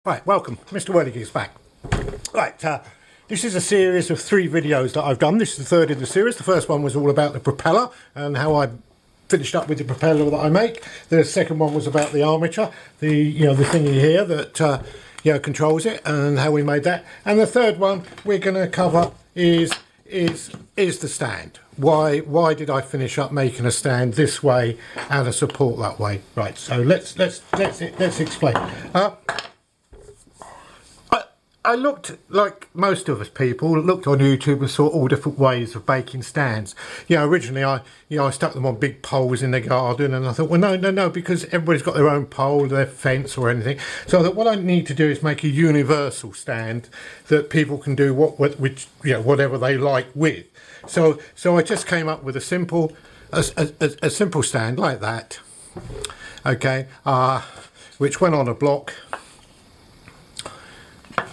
Right, welcome, Mr. Whirligigs back. Right, this is a series of 3 videos that I've done. This is the third in the series. The first one was all about the propeller and how I finished up with the propeller that I make. The second one was about the armature, the thingy here that controls it, and how we made that. And the third one we're going to cover is the stand. Why did I finish up making a stand this way and a support that way? Right, so let's explain. I looked, like most of us people, looked on YouTube and saw all different ways of making stands. Originally I stuck them on big poles in the garden, and I thought, well, no, because everybody's got their own pole, their fence or anything. So I thought, what I need to do is make a universal stand that people can do whatever they like with. So I just came up with a simple stand like that, okay, which went on a block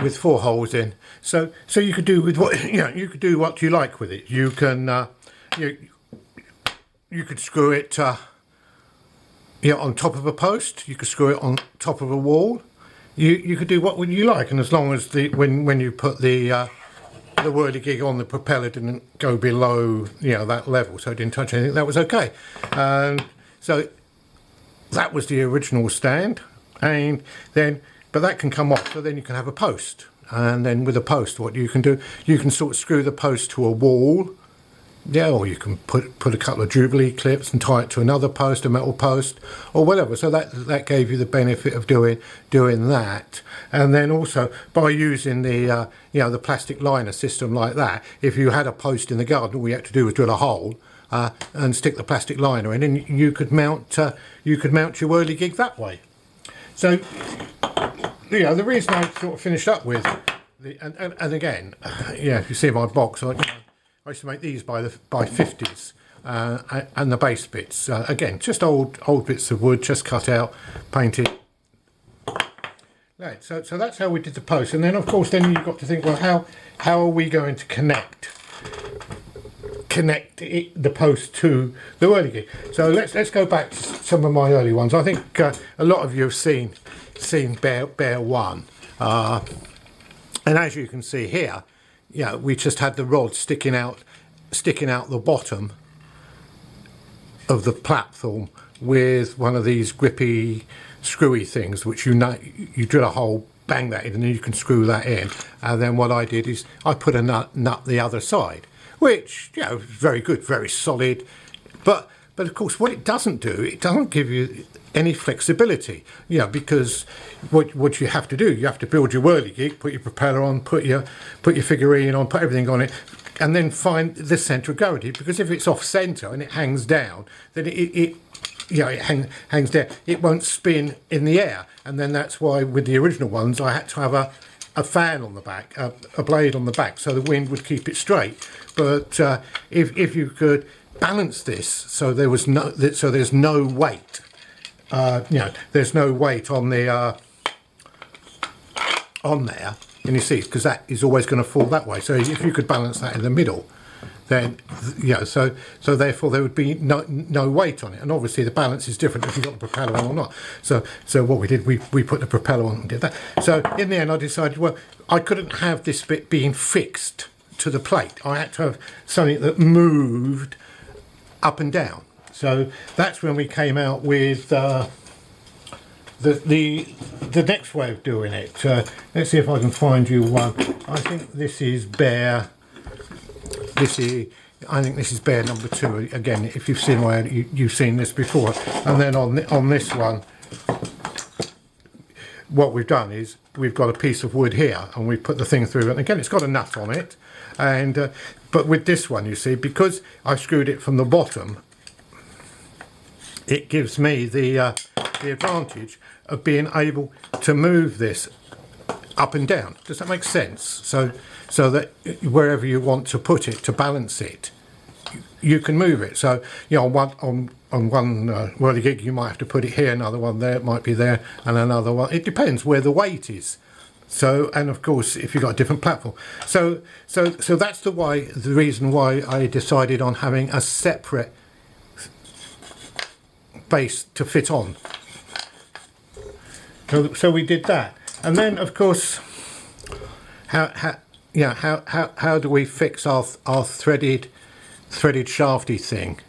with 4 holes in, so you could do with what you could do what you like with it. You can you could screw it on top of a post. You could screw it on top of a wall. You could do what you like, and as long as when you put the whirligig on, the propeller didn't go below that level, so it didn't touch anything, that was okay. So that was the original stand, and then. But that can come off, so then you can have a post, and then with a post, what you can do, you can sort of screw the post to a wall, or you can put a couple of Jubilee clips and tie it to another post, a metal post, or whatever. So that gave you the benefit of doing that, and then also by using the the plastic liner system like that, if you had a post in the garden, all you had to do was drill a hole and stick the plastic liner in, and you could mount your whirligig that way. So. The reason I sort of finished up with and again, if you see my box, I used to make these by 50s, and the base bits again, just old bits of wood, just cut out, painted. Right, so that's how we did the post, and then of course you've got to think, well, how are we going to connect the post to the whirligig? So let's go back to some of my early ones. I think a lot of you have seen Bear 1, and as you can see here, we just had the rod sticking out the bottom of the platform with one of these grippy screwy things, which you drill a hole, bang that in, and then you can screw that in. And then what I did is I put a nut the other side, which is very good, very solid, but of course what it doesn't do, it doesn't give you any flexibility, because what you have to do, you have to build your whirligig, put your propeller on, put your figurine on, put everything on it, and then find the centre of gravity, because if it's off centre and it hangs down, then it hangs down, it won't spin in the air. And then that's why with the original ones I had to have a fan on the back, a blade on the back, so the wind would keep it straight. But if you could balance this so there's no weight, there's no weight on the on there, and you see, because that is always going to fall that way. So if you could balance that in the middle, then so therefore there would be no weight on it. And obviously the balance is different if you've got the propeller on or not. So what we did, we put the propeller on and did that. So in the end I decided, well, I couldn't have this bit being fixed to the plate. I had to have something that moved up and down. So that's when we came out with the next way of doing it. Let's see if I can find you one. I think this is Bear. I think this is Bear number 2. Again, if you've seen you've seen this before. And then on this one, what we've done is we've got a piece of wood here, and we put the thing through. And again, it's got a nut on it. And but with this one, you see, because I screwed it from the bottom, it gives me the advantage of being able to move this up and down. Does that make sense? So that wherever you want to put it to balance it, you can move it. So on one whirligig you might have to put it here, another one there, it might be there, and another one. It depends where the weight is. So, and of course if you've got a different platform. So that's the reason why I decided on having a separate base to fit on. So we did that. And then of course, how do we fix our threaded shafty thing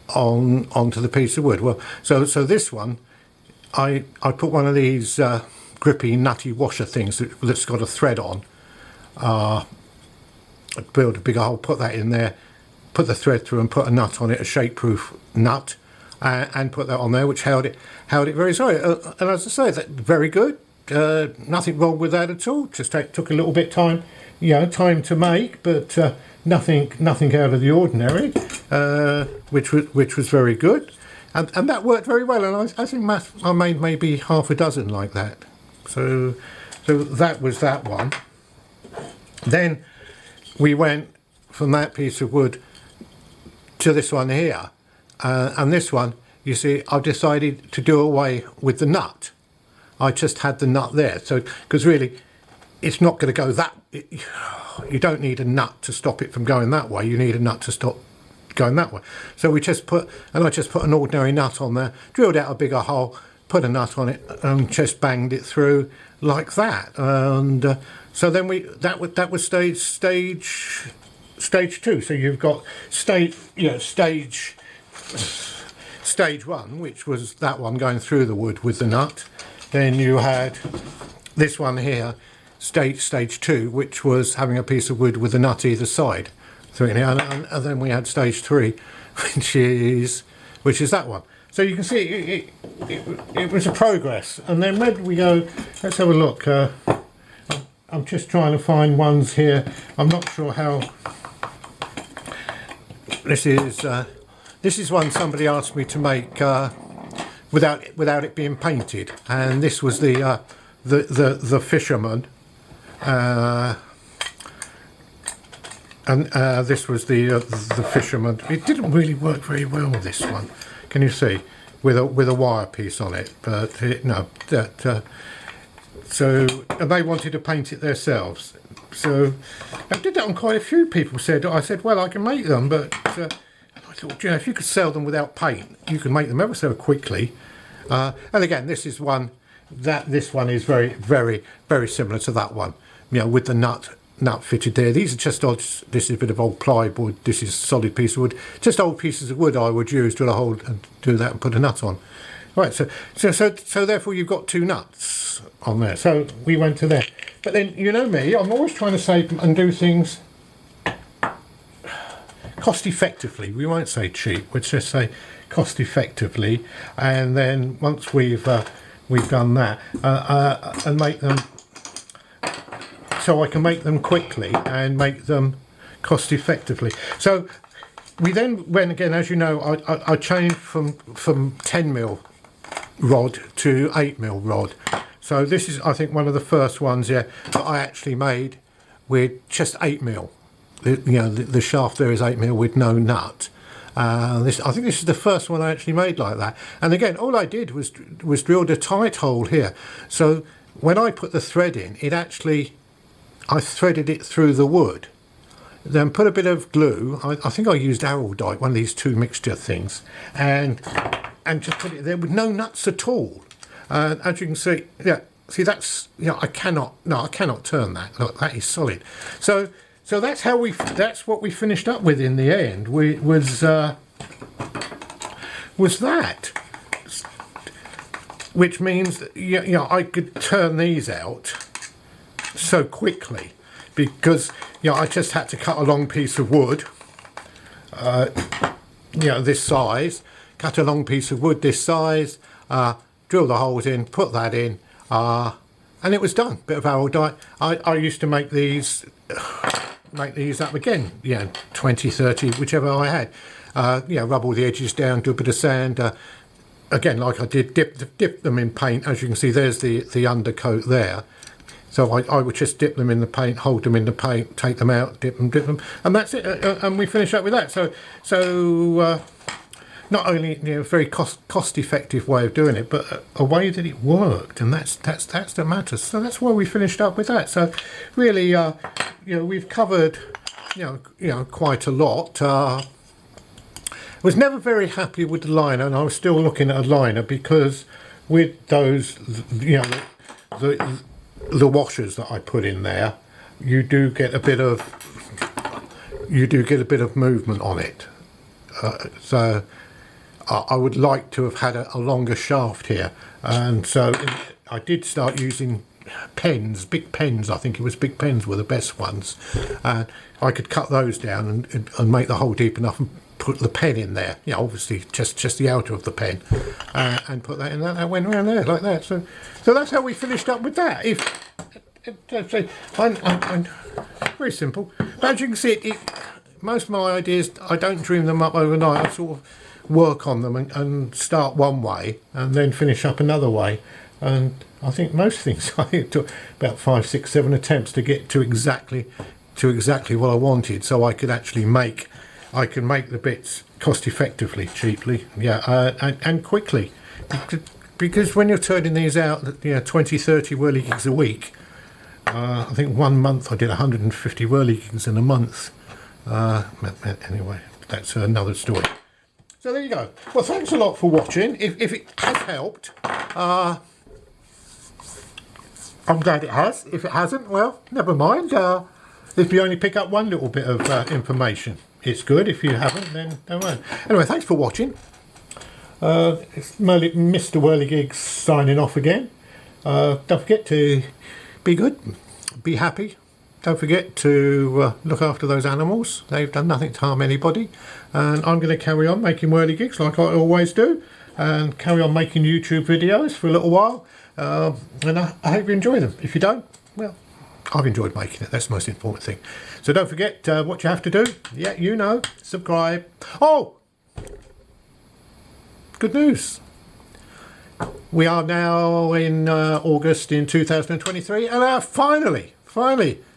onto the piece of wood? Well, so this one, I put one of these grippy nutty washer things that's got a thread on. Build a bigger hole, put that in there, put the thread through and put a nut on it, a shape-proof nut, and put that on there, which held it very solid. And as I say, that very good. Nothing wrong with that at all. Just took a little bit time to make, but nothing out of the ordinary, which was very good, and that worked very well. And I think I made maybe half a dozen like that. So that was that one. Then we went from that piece of wood to this one here, and this one, you see, I've decided to do away with the nut. I just had the nut there, so because really it's not going to go that, you don't need a nut to stop it from going that way, you need a nut to stop going that way. So I just put an ordinary nut on there, drilled out a bigger hole, put a nut on it, and just banged it through like that. And so then that was stage two. So you've got stage one, which was that one going through the wood with the nut. Then you had this one here, stage two, which was having a piece of wood with a nut either side. So and then we had stage three, which is that one. So you can see it was a progress. And then where did we go? Let's have a look. I'm just trying to find ones here. I'm not sure how. This is one somebody asked me to make without it being painted, and this was the fisherman, and this was the fisherman. It didn't really work very well with this one. Can you see, with a wire piece on it? But so, and they wanted to paint it themselves. So I did that on quite a few people. I said, well, I can make them, but I thought, if you could sell them without paint, you could make them ever so quickly. And again, this one is very, very, very similar to that one. With the nut fitted there. These are just old. This is a bit of old plywood. This is a solid piece of wood. Just old pieces of wood I would use, drill a hole and do that and put a nut on. Right. So therefore you've got two nuts on there. So we went to there. But then you know me, I'm always trying to save and do things cost effectively. We won't say cheap. We'll just say cost effectively. And then once we've done that and make them. So I can make them quickly and make them cost effectively. So we then went again, as you know, I changed from 10mm rod to 8mm rod. So this is, I think, one of the first ones that I actually made with just 8mm. The shaft there is 8mm with no nut. I think this is the first one I actually made like that. And again, all I did was drilled a tight hole here. So when I put the thread in, I threaded it through the wood, then put a bit of glue. I think I used Araldite, one of these two mixture things, and just put it there with no nuts at all. As you can see, that's I cannot turn that. Look, that is solid. So that's what we finished up with in the end. Was that, which means that I could turn these out so quickly because I just had to cut a long piece of wood, this size, cut a long piece of wood this size, drill the holes in, put that in, and it was done. Bit of Araldite. I used to make these up again, 20, 30, whichever I had. Rub all the edges down, do a bit of sand. Again, like I did, dip them in paint. As you can see, there's the undercoat there. So I would just dip them in the paint, hold them in the paint, take them out, dip them, and that's it. And we finish up with that. So not only a very cost-effective way of doing it, but a way that it worked, and that's the matter. So that's why we finished up with that. So really, we've covered quite a lot. I was never very happy with the liner, and I was still looking at a liner because with those the washers that I put in there, you do get a bit of movement on it. So I would like to have had a longer shaft here, and so I did start using pens, big pens. I think it was big pens were the best ones, and I could cut those down and make the hole deep enough and put the pen in there. You know, obviously just the outer of the pen, and put that in there. That went around there like that. So that's how we finished up with that. I'm very simple. But as you can see, most of my ideas, I don't dream them up overnight. I sort of work on them and start one way and then finish up another way. And I think most things, I think it took about 5, 6, 7 attempts to get to exactly what I wanted, so I could actually make the bits cost effectively, cheaply, and quickly. Because when you're turning these out, 20, 30 whirligigs a week, I think 1 month I did 150 whirligigs in a month. Anyway, that's another story. So there you go. Well, thanks a lot for watching. If it has helped, I'm glad it has. If it hasn't, well, never mind. If you only pick up one little bit of information, it's good. If you haven't, then don't mind. Anyway, thanks for watching. It's Mr. Whirligigs signing off again. Don't forget to be good, be happy. Don't forget to look after those animals. They've done nothing to harm anybody. And I'm going to carry on making whirligigs like I always do, and carry on making YouTube videos for a little while. And I hope you enjoy them. If you don't, well, I've enjoyed making it. That's the most important thing. So don't forget what you have to do. Yeah, you know, subscribe. Oh, good news. We are now in August in 2023, and I finally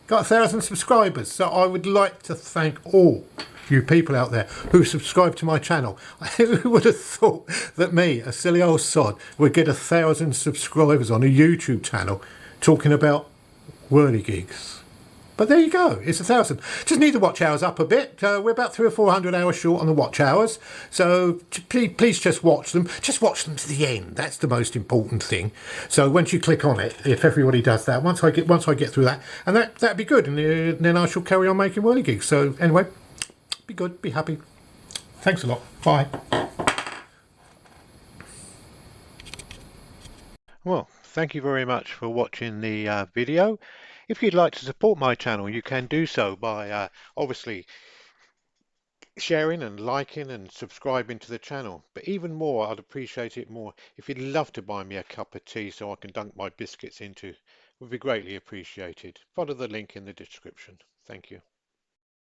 got 1,000 subscribers. So I would like to thank all you people out there who subscribe to my channel. Who would have thought that me, a silly old sod, would get 1,000 subscribers on a YouTube channel talking about whirligigs? But there you go, it's 1,000. Just need the watch hours up a bit. We're about 300 or 400 hours short on the watch hours. So please just watch them. Just watch them to the end. That's the most important thing. So once you click on it, if everybody does that, once I get through that, and that'd be good. And then I shall carry on making whirligigs. So anyway, be good, be happy. Thanks a lot. Bye. Well, thank you very much for watching the video. If you'd like to support my channel, you can do so by obviously sharing and liking and subscribing to the channel. But even more, I'd appreciate it more if you'd love to buy me a cup of tea so I can dunk my biscuits into. It would be greatly appreciated. Follow the link in the description. Thank you.